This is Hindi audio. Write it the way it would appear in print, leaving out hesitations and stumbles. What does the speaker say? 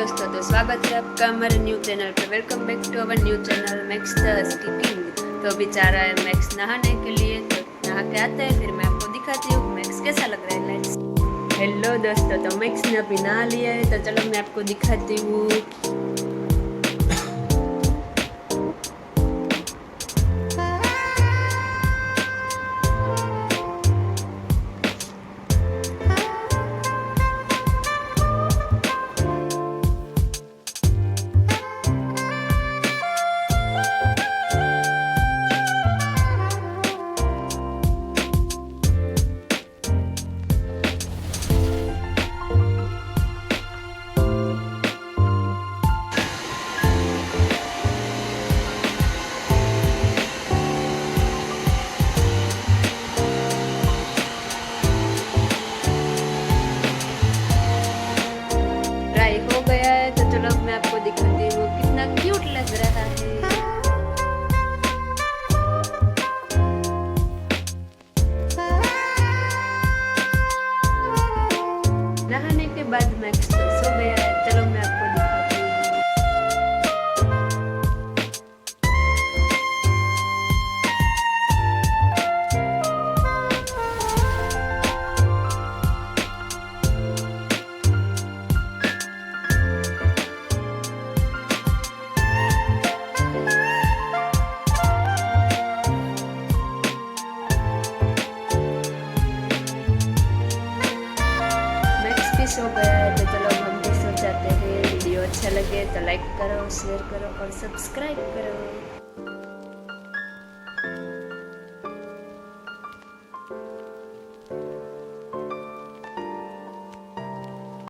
दोस्तों, तो स्वागत है आपका हमारे न्यू चैनल पे। Welcome back to our new channel max the skipping. तो अभी जा रहा है मैक्स नहाने के लिए, तो नहा के आता है, फिर मैं आपको दिखाती हूँ मैक्स कैसा लग रहा है। लेट्स हेलो दोस्तों, तो मैक्स ने अभी नहा लिया है, तो चलो मैं आपको दिखाती हूँ। हो गया है, तो चलो मैं आपको दिखाती हूँ कितना क्यूट लग रहा है। नहाने के बाद मैक्स सो गया है, चलो मैं आपको दिखाती हूँ। सो गया है, तो चलो हम भी सो जाते हैं। वीडियो अच्छा लगे तो लाइक करो, शेयर करो और सब्सक्राइब करो।